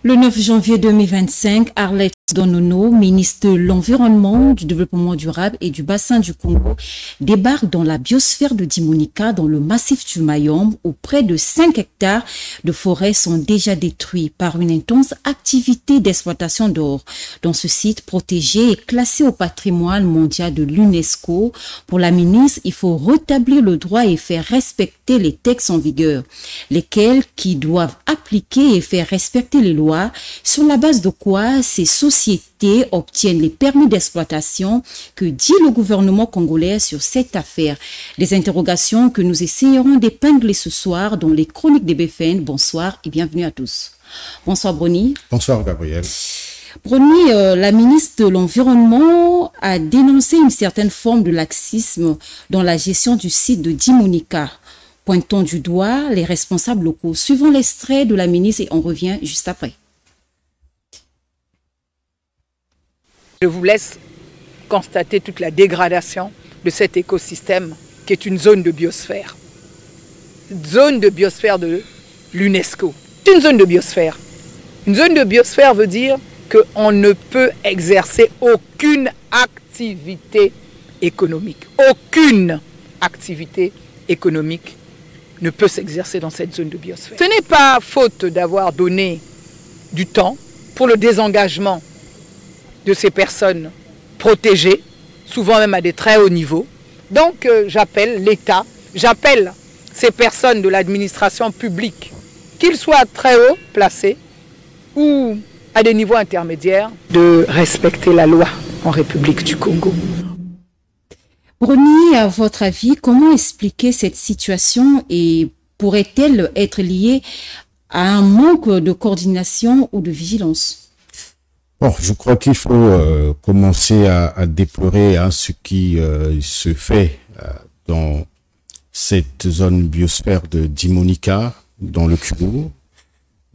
Le 9 janvier 2025, Arlette Donono, ministre de l'Environnement, du Développement durable et du Bassin du Congo, débarque dans la biosphère de Dimonika, dans le massif du Mayombe, où près de 5 hectares de forêt sont déjà détruits par une intense activité d'exploitation d'or. Dans ce site protégé et classé au patrimoine mondial de l'UNESCO, pour la ministre, il faut rétablir le droit et faire respecter les textes en vigueur, lesquels qui doivent appliquer et faire respecter les lois, sur la base de quoi ces sociétés obtiennent les permis d'exploitation. Que dit le gouvernement congolais sur cette affaire? Des interrogations que nous essayerons d'épingler ce soir dans les chroniques des BFN. Bonsoir et bienvenue à tous. Bonsoir Brony. Bonsoir Gabriel. Brony, la ministre de l'Environnement a dénoncé une certaine forme de laxisme dans la gestion du site de Dimonika, pointant du doigt les responsables locaux. Suivons l'extrait de la ministre et on revient juste après. Je vous laisse constater toute la dégradation de cet écosystème qui est une zone de biosphère. Zone de biosphère de l'UNESCO. C'est une zone de biosphère. Une zone de biosphère veut dire qu'on ne peut exercer aucune activité économique. Aucune activité économique ne peut s'exercer dans cette zone de biosphère. Ce n'est pas faute d'avoir donné du temps pour le désengagement de ces personnes protégées, souvent même à des très hauts niveaux. Donc j'appelle l'État, j'appelle ces personnes de l'administration publique, qu'ils soient très haut placés ou à des niveaux intermédiaires, de respecter la loi en République du Congo. Brony, à votre avis, comment expliquer cette situation et pourrait-elle être liée à un manque de coordination ou de vigilance? Bon, je crois qu'il faut commencer à déplorer ce qui se fait dans cette zone biosphère de Dimonika, dans le Congo.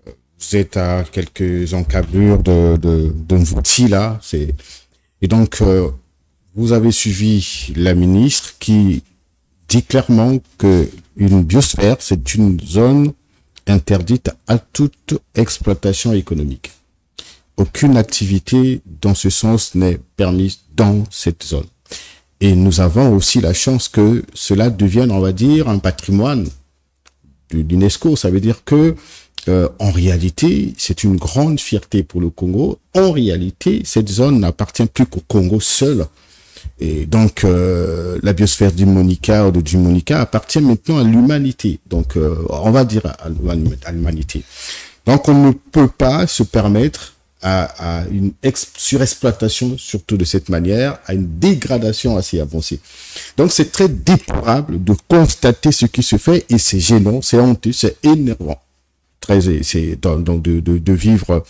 Vous êtes à quelques encablures d'un outil là. Et donc, vous avez suivi la ministre qui dit clairement qu'une biosphère, c'est une zone interdite à toute exploitation économique. Aucune activité dans ce sens n'est permise dans cette zone. Et nous avons aussi la chance que cela devienne, on va dire, un patrimoine de l'UNESCO. Ça veut dire que, en réalité, c'est une grande fierté pour le Congo. En réalité, cette zone n'appartient plus qu'au Congo seul. Et donc, la biosphère d'Imonika ou de Dimonika appartient maintenant à l'humanité. Donc, on va dire à l'humanité. Donc, on ne peut pas se permettre à une surexploitation, surtout de cette manière, à une dégradation assez avancée. Donc, c'est très déplorable de constater ce qui se fait et c'est gênant, c'est honteux, c'est énervant. C'est donc de vivre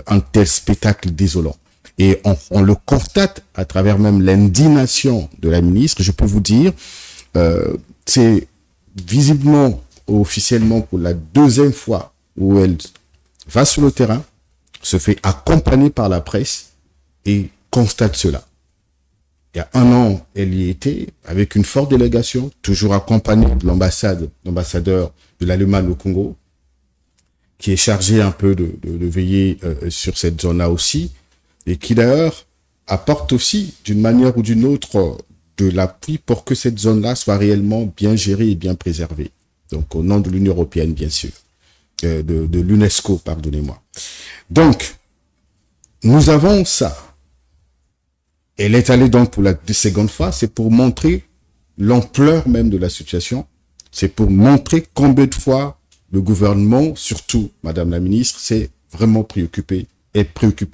un tel spectacle désolant. Et on le constate à travers même l'indignation de la ministre. Je peux vous dire, c'est visiblement, officiellement, pour la deuxième fois où elle va sur le terrain, se fait accompagner par la presse et constate cela. Il y a un an, elle y était avec une forte délégation, toujours accompagnée de l'ambassadeur de l'Allemagne au Congo, qui est chargé un peu de veiller sur cette zone-là aussi, et qui d'ailleurs apporte aussi, d'une manière ou d'une autre, de l'appui pour que cette zone-là soit réellement bien gérée et bien préservée. Donc au nom de l'Union européenne, bien sûr. De l'UNESCO, pardonnez-moi. Donc, nous avons ça. Elle est allée donc pour la seconde fois, c'est pour montrer l'ampleur même de la situation. C'est pour montrer combien de fois le gouvernement, surtout Madame la ministre, s'est vraiment préoccupé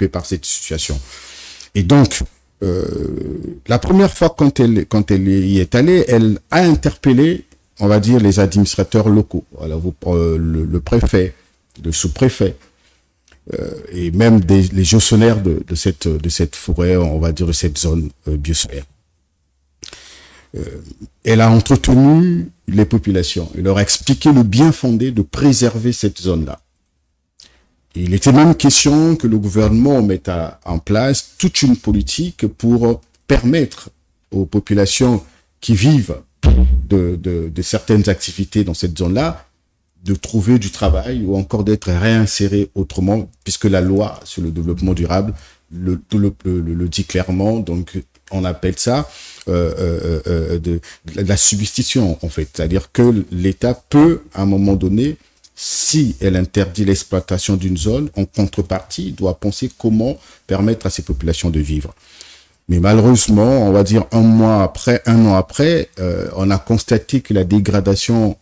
par cette situation. Et donc, la première fois quand elle y est allée, elle a interpellé, on va dire, les administrateurs locaux, alors le préfet, le sous-préfet, et même les gestionnaires de cette forêt, on va dire de cette zone biosphère. Elle a entretenu les populations, elle leur a expliqué le bien fondé de préserver cette zone-là. Il était même question que le gouvernement mette en place toute une politique pour permettre aux populations qui vivent de certaines activités dans cette zone-là de trouver du travail ou encore d'être réinsérés autrement, puisque la loi sur le développement durable le dit clairement. Donc, on appelle ça de la substitution, en fait. C'est-à-dire que l'État peut, à un moment donné, si elle interdit l'exploitation d'une zone, en contrepartie, doit penser comment permettre à ces populations de vivre. Mais malheureusement, on va dire un an après, on a constaté que la dégradation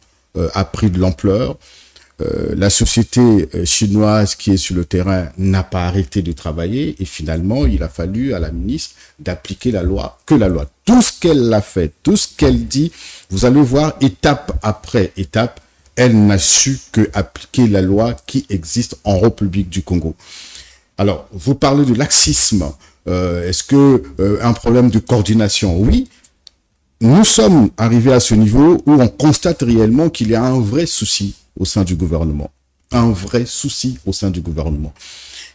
a pris de l'ampleur. La société chinoise qui est sur le terrain n'a pas arrêté de travailler et finalement, il a fallu à la ministre d'appliquer la loi, tout ce qu'elle a fait, tout ce qu'elle dit, vous allez voir, étape après étape, elle n'a su que appliquer la loi qui existe en République du Congo. Alors, vous parlez de laxisme. Est-ce que un problème de coordination? Oui. Nous sommes arrivés à ce niveau où on constate réellement qu'il y a un vrai souci au sein du gouvernement. Un vrai souci au sein du gouvernement.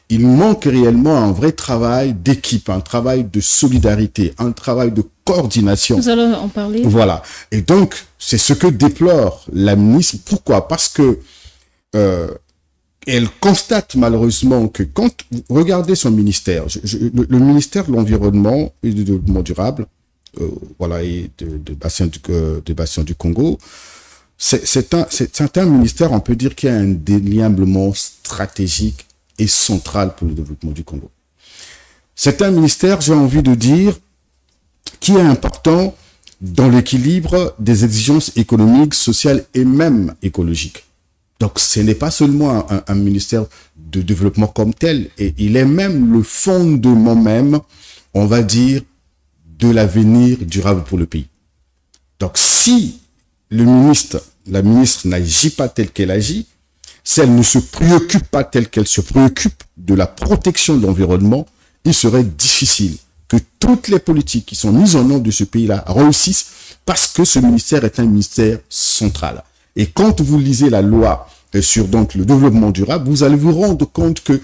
Il manque réellement un vrai travail d'équipe, un travail de solidarité, un travail de coordination. Nous allons en parler. Voilà. Et donc, c'est ce que déplore la ministre. Pourquoi? Parce que elle constate malheureusement que quand vous regardez son ministère, le ministère de l'Environnement et du Développement durable, voilà, et de bassin du Congo, c'est un ministère, on peut dire, qui est indéniablement stratégique et central pour le développement du Congo. C'est un ministère, j'ai envie de dire, qui est important dans l'équilibre des exigences économiques, sociales et même écologiques. Donc, ce n'est pas seulement un ministère de développement comme tel, et il est même le fondement même, on va dire, de l'avenir durable pour le pays. Donc, si la ministre n'agit pas telle qu'elle agit, si elle ne se préoccupe pas telle qu'elle se préoccupe de la protection de l'environnement, il serait difficile que toutes les politiques qui sont mises en œuvre de ce pays-là réussissent parce que ce ministère est un ministère central. Et quand vous lisez la loi sur donc le développement durable, vous allez vous rendre compte que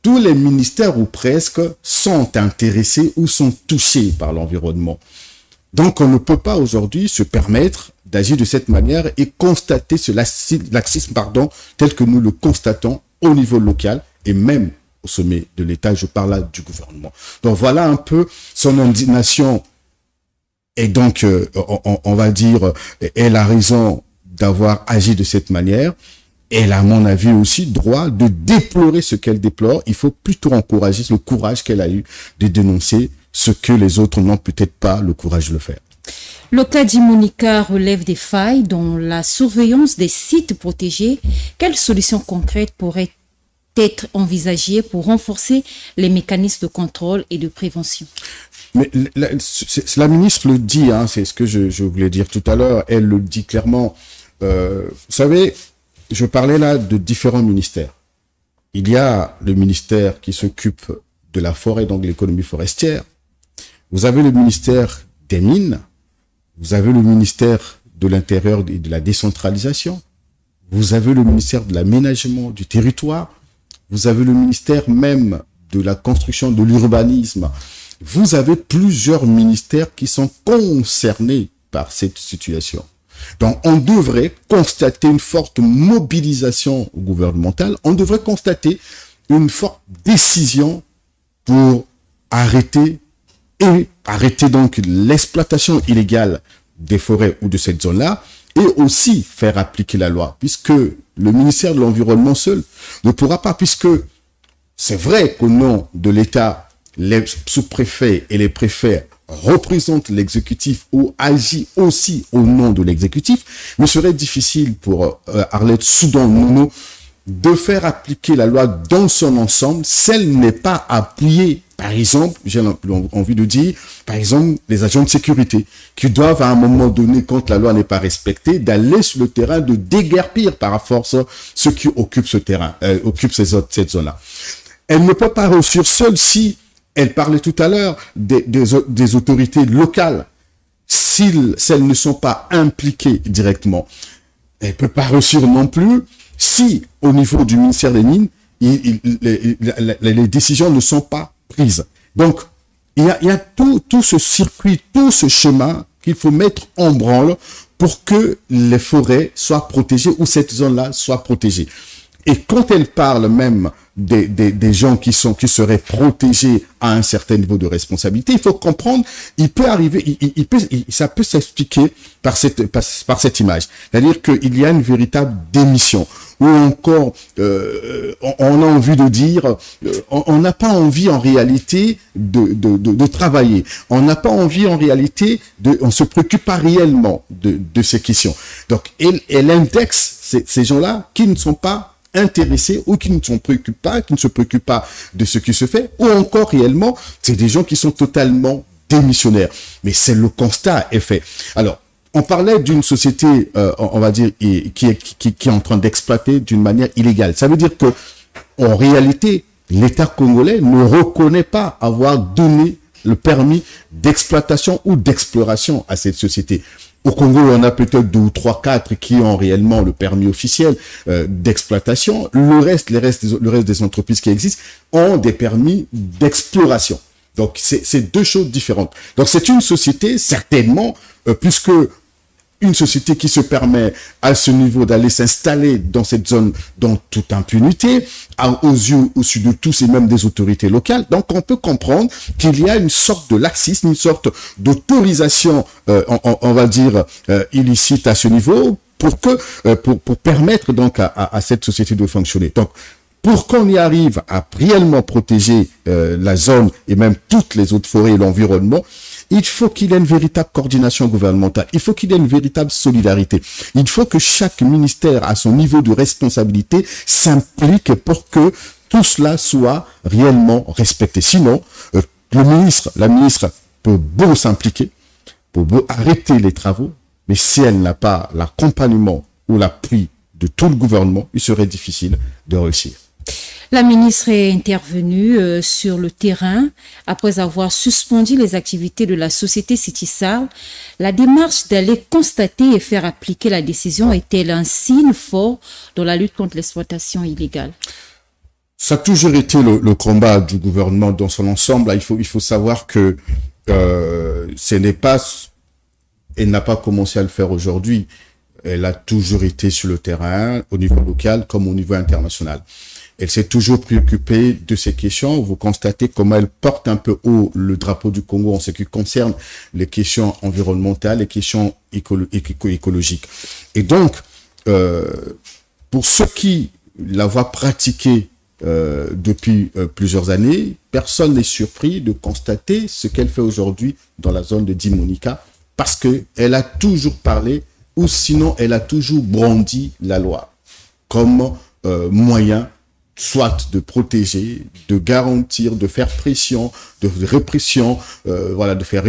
tous les ministères ou presque sont intéressés ou sont touchés par l'environnement. Donc, on ne peut pas aujourd'hui se permettre d'agir de cette manière et constater ce laxisme, tel que nous le constatons au niveau local et même au sommet de l'État. Je parle là du gouvernement. Donc, voilà un peu son indignation. Et donc, on va dire, elle a raison d'avoir agi de cette manière. Elle a, à mon avis, aussi droit de déplorer ce qu'elle déplore. Il faut plutôt encourager le courage qu'elle a eu de dénoncer ce que les autres n'ont peut-être pas le courage de le faire. Le cas d'Imonica relève des failles dans la surveillance des sites protégés. Quelles solutions concrètes pourraient être envisagées pour renforcer les mécanismes de contrôle et de prévention? Mais la ministre le dit, hein, c'est ce que je voulais dire tout à l'heure, elle le dit clairement. Vous savez, je parlais là de différents ministères. Il y a le ministère qui s'occupe de la forêt, donc de l'économie forestière. Vous avez le ministère des Mines. Vous avez le ministère de l'Intérieur et de la décentralisation. Vous avez le ministère de l'aménagement du territoire. Vous avez le ministère même de la construction, de l'urbanisme. Vous avez plusieurs ministères qui sont concernés par cette situation. Donc, on devrait constater une forte mobilisation gouvernementale. On devrait constater une forte décision pour arrêter donc l'exploitation illégale des forêts ou de cette zone-là et aussi faire appliquer la loi, puisque le ministère de l'Environnement seul ne pourra pas, puisque c'est vrai qu'au nom de l'État, les sous-préfets et les préfets représentent l'exécutif ou agit aussi au nom de l'exécutif, mais il serait difficile pour Arlette Soudan-Nono de faire appliquer la loi dans son ensemble si elle n'est pas appuyée. Par exemple, j'ai envie de dire, par exemple, les agents de sécurité qui doivent à un moment donné, quand la loi n'est pas respectée, d'aller sur le terrain, de déguerpir par force ceux qui occupent ce terrain, occupent cette zone-là. Elle ne peut pas réussir seule si elle parlait tout à l'heure des autorités locales. Si elles ne sont pas impliquées directement, elle ne peut pas réussir non plus si, au niveau du ministère des Mines, les décisions ne sont pas prises. Donc, il y a tout ce circuit, tout ce chemin qu'il faut mettre en branle pour que les forêts soient protégées ou cette zone-là soit protégée. Et quand elle parle même des gens qui seraient protégés à un certain niveau de responsabilité, il faut comprendre, il peut arriver, ça peut s'expliquer par cette image. C'est-à-dire qu'il y a une véritable démission, ou encore, on a envie de dire, on n'a pas envie en réalité de travailler. On n'a pas envie en réalité on se préoccupe pas réellement de ces questions. Donc, elle indexe ces gens-là qui ne sont pas intéressés ou qui ne se préoccupent pas de ce qui se fait, ou encore réellement, c'est des gens qui sont totalement démissionnaires. Mais c'est le constat est fait. Alors, on parlait d'une société, on va dire, qui est en train d'exploiter d'une manière illégale. Ça veut dire que, en réalité, l'État congolais ne reconnaît pas avoir donné le permis d'exploitation ou d'exploration à cette société. Au Congo, on a peut-être 2 ou 3, 4 qui ont réellement le permis officiel d'exploitation. Le reste des entreprises qui existent ont des permis d'exploration. Donc, c'est deux choses différentes. Donc, c'est une société, certainement, puisque une société qui se permet à ce niveau d'aller s'installer dans cette zone dans toute impunité, aux yeux au-dessus de tous et même des autorités locales. Donc on peut comprendre qu'il y a une sorte de laxisme, une sorte d'autorisation, on va dire, illicite à ce niveau pour permettre donc à cette société de fonctionner. Donc, pour qu'on y arrive à réellement protéger la zone et même toutes les autres forêts et l'environnement, il faut qu'il y ait une véritable coordination gouvernementale. Il faut qu'il y ait une véritable solidarité. Il faut que chaque ministère, à son niveau de responsabilité, s'implique pour que tout cela soit réellement respecté. Sinon, la ministre peut beau s'impliquer, peut beau arrêter les travaux, mais si elle n'a pas l'accompagnement ou l'appui de tout le gouvernement, il serait difficile de réussir. La ministre est intervenue sur le terrain après avoir suspendu les activités de la société Citysal. La démarche d'aller constater et faire appliquer la décision est-elle un signe fort dans la lutte contre l'exploitation illégale? Ça a toujours été le combat du gouvernement dans son ensemble. Là, il faut savoir que elle n'a pas commencé à le faire aujourd'hui. Elle a toujours été sur le terrain, au niveau local comme au niveau international. Elle s'est toujours préoccupée de ces questions. Vous constatez comment elle porte un peu haut le drapeau du Congo en ce qui concerne les questions environnementales, les questions écologiques. Et donc, pour ceux qui la voient pratiquer depuis plusieurs années, personne n'est surpris de constater ce qu'elle fait aujourd'hui dans la zone de Dimonika, parce qu'elle a toujours parlé, ou sinon elle a toujours brandi la loi comme moyen soit de protéger, de garantir, de faire pression, de répression, voilà, de faire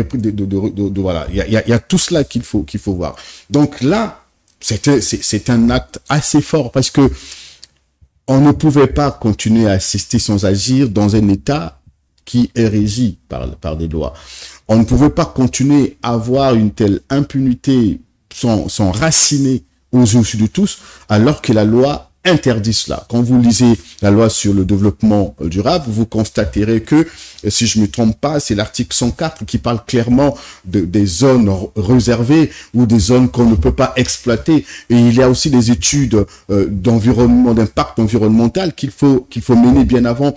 voilà. Il y a tout cela qu'il faut voir. Donc là, c'est un acte assez fort parce que on ne pouvait pas continuer à assister sans agir dans un État qui est régi par des lois. On ne pouvait pas continuer à avoir une telle impunité s'enraciner aux yeux de tous, alors que la loi interdit cela. Quand vous lisez la loi sur le développement durable, vous constaterez que, si je ne me trompe pas, c'est l'article 104 qui parle clairement des zones réservées ou des zones qu'on ne peut pas exploiter. Et il y a aussi des études d'environnement, d'impact environnemental qu'il faut mener bien avant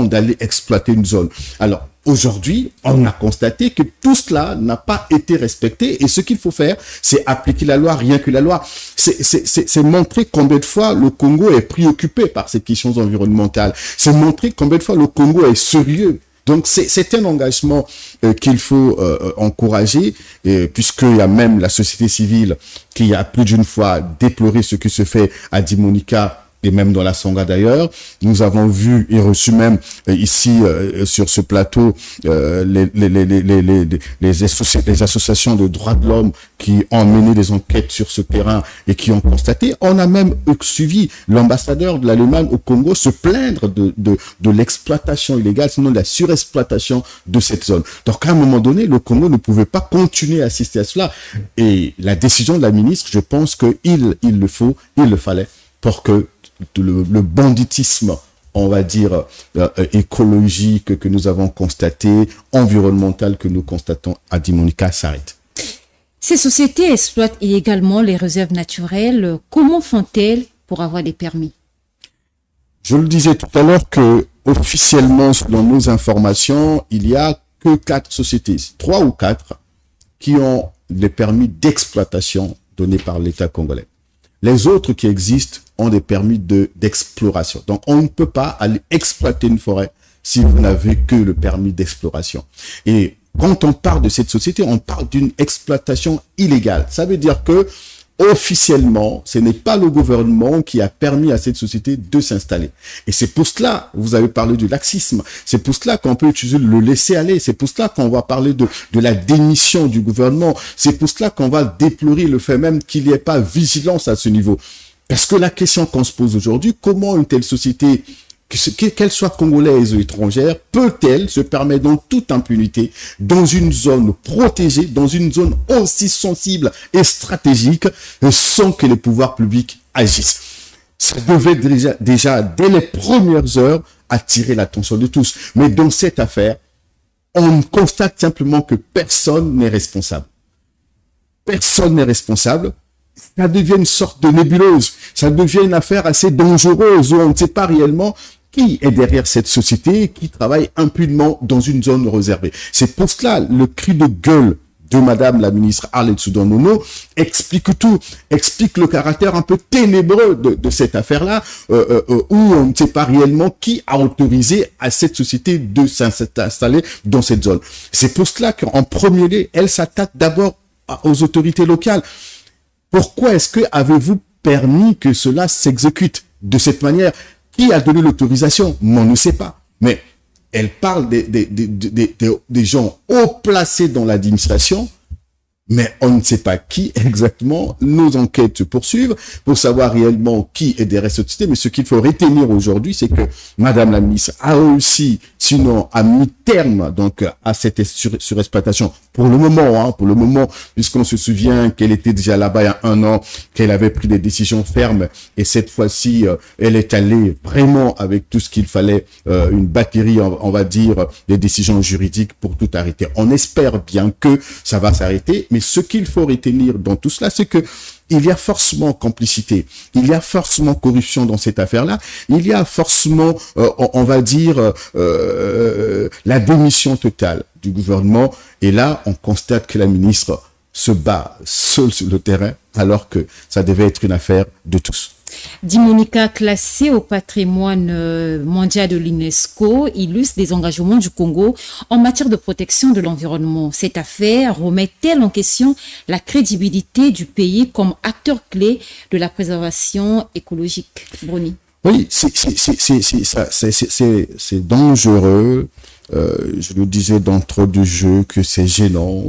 d'aller exploiter une zone. Alors, aujourd'hui, on a constaté que tout cela n'a pas été respecté et ce qu'il faut faire, c'est appliquer la loi, rien que la loi. C'est montrer combien de fois le Congo est préoccupé par ces questions environnementales. C'est montrer combien de fois le Congo est sérieux. Donc, c'est un engagement qu'il faut encourager, puisqu'il y a même la société civile qui a plus d'une fois déploré ce qui se fait à Dimonika, et même dans la Songa d'ailleurs. Nous avons vu et reçu même ici sur ce plateau les associations de droits de l'homme qui ont mené des enquêtes sur ce terrain et qui ont constaté. On a même suivi l'ambassadeur de l'Allemagne au Congo se plaindre de l'exploitation illégale, sinon de la surexploitation de cette zone. Donc à un moment donné, le Congo ne pouvait pas continuer à assister à cela. Et la décision de la ministre, je pense qu'il le fallait pour que le banditisme, on va dire, écologique que nous avons constaté, environnemental que nous constatons à Dimonika s'arrête. Ces sociétés exploitent également les réserves naturelles. Comment font-elles pour avoir des permis? Je le disais tout à l'heure que officiellement, selon nos informations, il n'y a que 4 sociétés, 3 ou 4, qui ont des permis d'exploitation donnés par l'État congolais. Les autres qui existent ont des permis d'exploration. Donc, on ne peut pas aller exploiter une forêt si vous n'avez que le permis d'exploration. Et quand on parle de cette société, on parle d'une exploitation illégale. Ça veut dire que officiellement, ce n'est pas le gouvernement qui a permis à cette société de s'installer. Et c'est pour cela, vous avez parlé du laxisme, c'est pour cela qu'on peut utiliser le laisser-aller, c'est pour cela qu'on va parler de la démission du gouvernement, c'est pour cela qu'on va déplorer le fait même qu'il n'y ait pas vigilance à ce niveau. Parce que la question qu'on se pose aujourd'hui, comment une telle société, qu'elle soit congolaise ou étrangère, peut-elle se permettre dans toute impunité, dans une zone protégée, dans une zone aussi sensible et stratégique, sans que les pouvoirs publics agissent? Ça devait déjà dès les premières heures, attirer l'attention de tous. Mais dans cette affaire, on constate simplement que personne n'est responsable. Personne n'est responsable. Ça devient une sorte de nébuleuse. Ça devient une affaire assez dangereuse où on ne sait pas réellement qui est derrière cette société qui travaille impunément dans une zone réservée. C'est pour cela le cri de gueule de Madame la ministre Arlette Soudan-Nono explique tout, explique le caractère un peu ténébreux de cette affaire-là, où on ne sait pas réellement qui a autorisé à cette société de s'installer dans cette zone. C'est pour cela qu'en premier lieu, elle s'attaque d'abord aux autorités locales. Pourquoi est-ce que avez-vous permis que cela s'exécute de cette manière? Qui a donné l'autorisation? On ne sait pas. Mais elle parle des gens haut placés dans l'administration, mais on ne sait pas qui exactement. Nos enquêtes se poursuivent pour savoir réellement qui est derrière cette société. Mais ce qu'il faut retenir aujourd'hui, c'est que Madame la ministre a réussi, sinon a mis terme donc à cette surexploitation pour le moment, puisqu'on se souvient qu'elle était déjà là-bas il y a 1 an, qu'elle avait pris des décisions fermes, et cette fois-ci, elle est allée vraiment avec tout ce qu'il fallait, une batterie, on va dire, des décisions juridiques pour tout arrêter. On espère bien que ça va s'arrêter, mais ce qu'il faut retenir dans tout cela, c'est que il y a forcément complicité, il y a forcément corruption dans cette affaire-là, il y a forcément, on va dire, la démission totale du gouvernement. Et là, on constate que la ministre se bat seule sur le terrain, alors que ça devait être une affaire de tous. Dimonika, classée au patrimoine mondial de l'UNESCO, illustre des engagements du Congo en matière de protection de l'environnement. Cette affaire remet-elle en question la crédibilité du pays comme acteur clé de la préservation écologique? Bruni. Oui, c'est dangereux. Je le disais d'entrée du jeu que c'est gênant,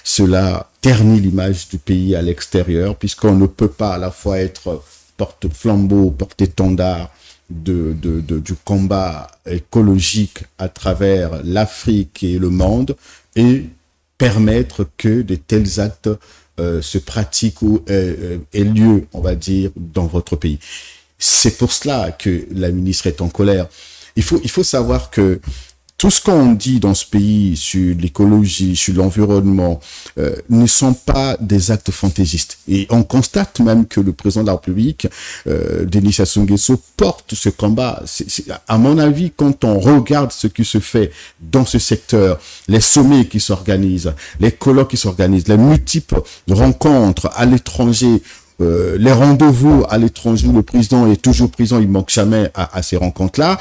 cela ternit l'image du pays à l'extérieur, puisqu'on ne peut pas à la fois être porte-flambeau, porte-étendard du combat écologique à travers l'Afrique et le monde, et permettre que de tels actes se pratiquent ou aient lieu, on va dire, dans votre pays. C'est pour cela que la ministre est en colère. Il faut savoir que tout ce qu'on dit dans ce pays sur l'écologie, sur l'environnement, ne sont pas des actes fantaisistes. Et on constate même que le président de la République, Denis Sassou Nguesso, porte ce combat. À mon avis, quand on regarde ce qui se fait dans ce secteur, les sommets qui s'organisent, les colloques qui s'organisent, les multiples rencontres à l'étranger, les rendez-vous à l'étranger, le président est toujours présent, il manque jamais à ces rencontres-là.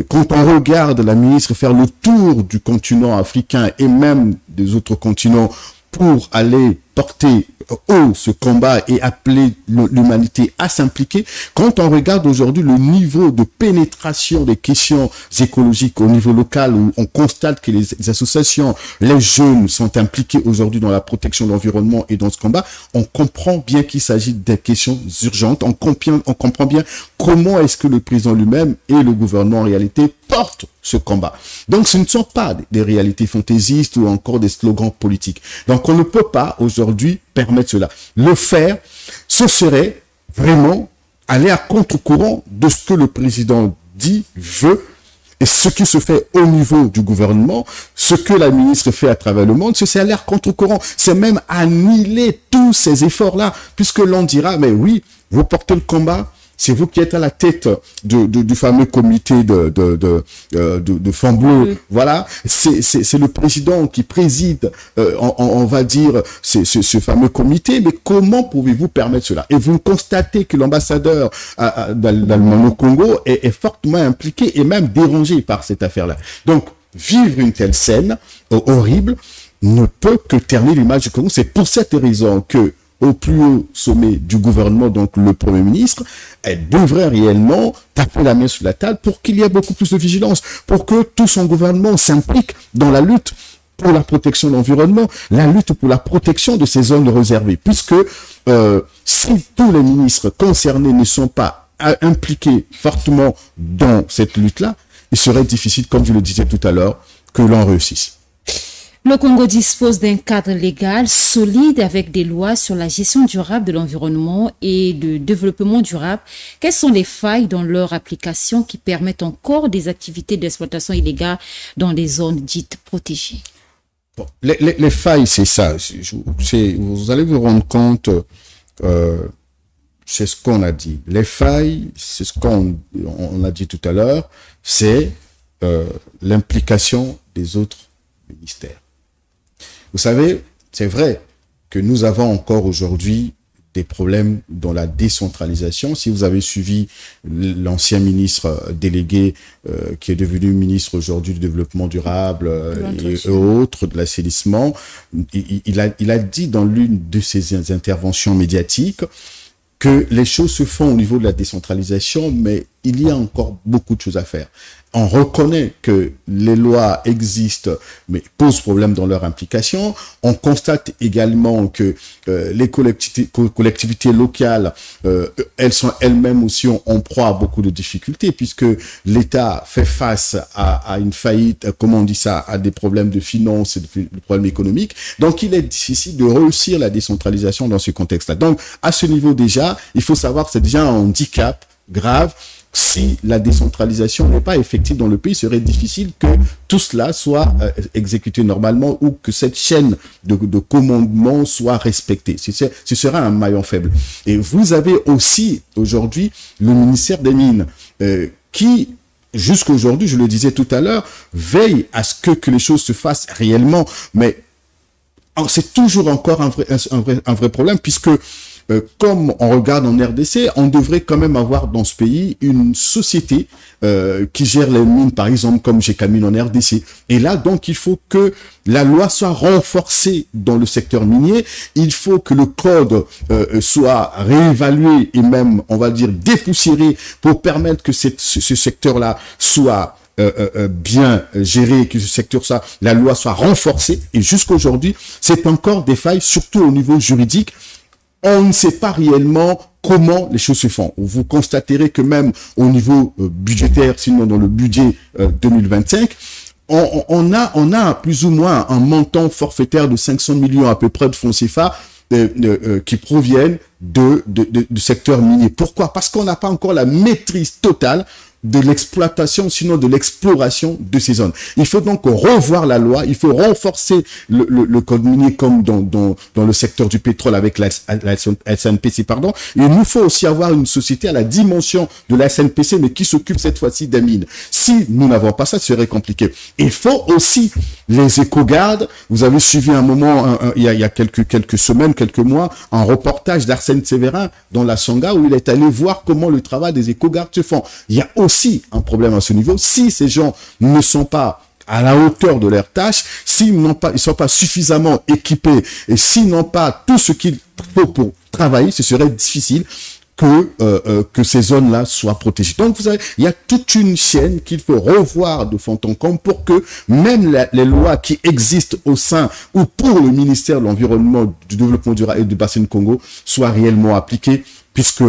Quand on regarde la ministre faire le tour du continent africain et même des autres continents pour aller porter haut ce combat et appeler l'humanité à s'impliquer, quand on regarde aujourd'hui le niveau de pénétration des questions écologiques au niveau local, où on constate que les associations, les jeunes sont impliqués aujourd'hui dans la protection de l'environnement et dans ce combat, on comprend bien qu'il s'agit des questions urgentes, on comprend bien comment est-ce que le président lui-même et le gouvernement en réalité portent ce combat. Donc ce ne sont pas des réalités fantaisistes ou encore des slogans politiques. Donc on ne peut pas aujourd'hui permettre cela. Le faire, ce serait vraiment aller à contre-courant de ce que le président dit, veut, Et ce qui se fait au niveau du gouvernement, ce que la ministre fait à travers le monde, c'est à l'air contre-courant. C'est même annihiler tous ces efforts-là, puisque l'on dira, mais oui, vous portez le combat, c'est vous qui êtes à la tête du fameux comité de Fonds Bleus. Voilà, c'est le président qui préside, on va dire, ce fameux comité. Mais comment pouvez-vous permettre cela? Et vous constatez que l'ambassadeur d'Allemagne au Congo est fortement impliqué et même dérangé par cette affaire-là. Donc, vivre une telle scène horrible ne peut que ternir l'image du Congo. C'est pour cette raison que au plus haut sommet du gouvernement, donc le Premier ministre, elle devrait réellement taper la main sur la table pour qu'il y ait beaucoup plus de vigilance, pour que tout son gouvernement s'implique dans la lutte pour la protection de l'environnement, la lutte pour la protection de ces zones réservées, puisque si tous les ministres concernés ne sont pas impliqués fortement dans cette lutte-là, il serait difficile, comme je le disais tout à l'heure, que l'on réussisse. Le Congo dispose d'un cadre légal solide avec des lois sur la gestion durable de l'environnement et le développement durable. Quelles sont les failles dans leur application qui permettent encore des activités d'exploitation illégale dans les zones dites protégées? Bon, les failles, c'est ça. Vous allez vous rendre compte, c'est ce qu'on a dit. Les failles, c'est ce qu'on a dit tout à l'heure, c'est l'implication des autres ministères. Vous savez, c'est vrai que nous avons encore aujourd'hui des problèmes dans la décentralisation. Si vous avez suivi l'ancien ministre délégué qui est devenu ministre aujourd'hui du développement durable et autres, de l'assainissement, il a dit dans l'une de ses interventions médiatiques que les choses se font au niveau de la décentralisation, mais il y a encore beaucoup de choses à faire. On reconnaît que les lois existent, mais posent problème dans leur implication. On constate également que les collectivités locales, elles sont elles-mêmes aussi en proie à beaucoup de difficultés, puisque l'État fait face à une faillite, comment on dit ça, à des problèmes de finances et des problèmes économiques. Donc, il est difficile de réussir la décentralisation dans ce contexte-là. Donc, à ce niveau déjà, il faut savoir que c'est déjà un handicap grave. Si la décentralisation n'est pas effective dans le pays, il serait difficile que tout cela soit exécuté normalement ou que cette chaîne de commandement soit respectée. Ce sera un maillon faible. Et vous avez aussi aujourd'hui le ministère des Mines qui, jusqu'aujourd'hui, je le disais tout à l'heure, veille à ce que les choses se fassent réellement. Mais c'est toujours encore un vrai problème, puisque comme on regarde en RDC, on devrait quand même avoir dans ce pays une société qui gère les mines, par exemple, comme GECAMINE en RDC. Et là, donc, il faut que la loi soit renforcée dans le secteur minier. Il faut que le code soit réévalué et même, on va dire, dépoussiéré pour permettre que ce secteur-là soit bien géré, que ce secteur-là, la loi soit renforcée. Et jusqu'aujourd'hui, c'est encore des failles, surtout au niveau juridique. On ne sait pas réellement comment les choses se font. Vous constaterez que même au niveau budgétaire, sinon dans le budget 2025, on a plus ou moins un montant forfaitaire de 500 millions à peu près de fonds CFA qui proviennent du secteur minier. Pourquoi? Parce qu'on n'a pas encore la maîtrise totale de l'exploitation, sinon de l'exploration de ces zones. Il faut donc revoir la loi, il faut renforcer le code minier comme dans le secteur du pétrole avec la SNPC, pardon. Et il nous faut aussi avoir une société à la dimension de la SNPC, mais qui s'occupe cette fois-ci des mines. Si nous n'avons pas ça, ce serait compliqué. Il faut aussi les éco-gardes. Vous avez suivi un moment, il y a quelques semaines, quelques mois, un reportage d'Arsène Séverin dans la Sangha où il est allé voir comment le travail des éco-gardes se font. Il y a aussi un problème à ce niveau. Si ces gens ne sont pas à la hauteur de leurs tâches, s'ils ne sont pas suffisamment équipés et s'ils n'ont pas tout ce qu'il faut pour travailler, ce serait difficile que ces zones-là soient protégées. Donc, vous savez, il y a toute une chaîne qu'il faut revoir de fond en comble pour que même les lois qui existent au sein ou pour le ministère de l'Environnement, du Développement durable et du Bassin du Congo soient réellement appliquées, puisque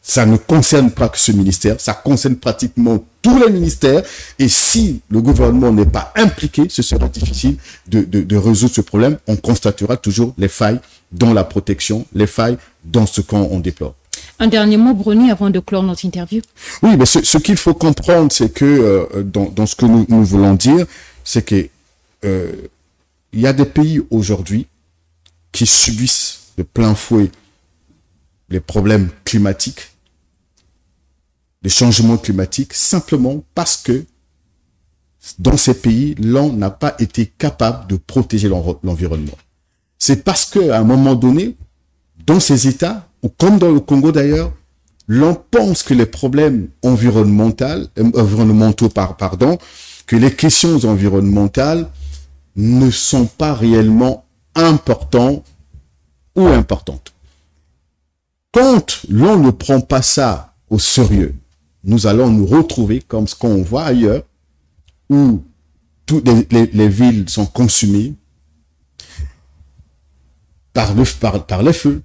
ça ne concerne pas que ce ministère, ça concerne pratiquement tous les ministères. Et si le gouvernement n'est pas impliqué, ce sera difficile de résoudre ce problème. On constatera toujours les failles dans la protection, les failles dans ce qu'on déplore. Un dernier mot, Brony, avant de clore notre interview. Oui, mais ce qu'il faut comprendre, c'est que dans ce que nous voulons dire, c'est que il y a des pays aujourd'hui qui subissent de plein fouet les problèmes climatiques, les changements climatiques, simplement parce que dans ces pays, l'on n'a pas été capable de protéger l'environnement. C'est parce qu'à un moment donné, dans ces États, ou comme dans le Congo d'ailleurs, l'on pense que les problèmes environnementaux, que les questions environnementales ne sont pas réellement importants ou importantes. Quand l'on ne prend pas ça au sérieux, nous allons nous retrouver comme ce qu'on voit ailleurs, où toutes les villes sont consumées par les feux,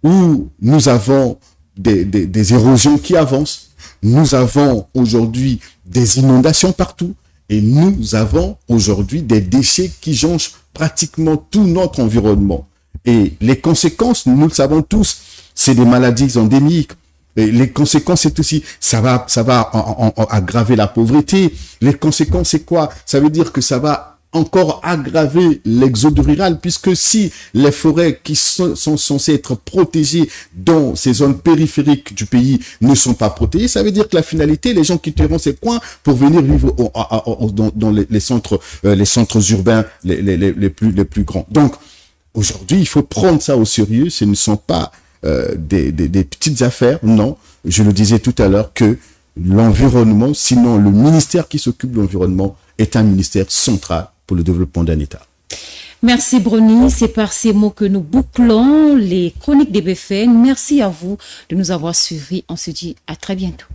où nous avons des érosions qui avancent, nous avons aujourd'hui des inondations partout, et nous avons aujourd'hui des déchets qui jonchent pratiquement tout notre environnement. Et les conséquences, nous le savons tous, c'est des maladies endémiques. Et les conséquences, c'est aussi, ça va aggraver la pauvreté. Les conséquences, c'est quoi? Ça veut dire que ça va encore aggraver l'exode rural, puisque si les forêts qui sont censées être protégées dans ces zones périphériques du pays ne sont pas protégées, ça veut dire que la finalité, les gens quitteront ces coins pour venir vivre dans les centres urbains les plus grands. Donc, aujourd'hui, il faut prendre ça au sérieux. Ce ne sont pas des petites affaires, non. Je le disais tout à l'heure que l'environnement, sinon le ministère qui s'occupe de l'environnement, est un ministère central pour le développement d'un État. Merci Brony, c'est par ces mots que nous bouclons les chroniques des BFM. Merci à vous de nous avoir suivis. On se dit à très bientôt.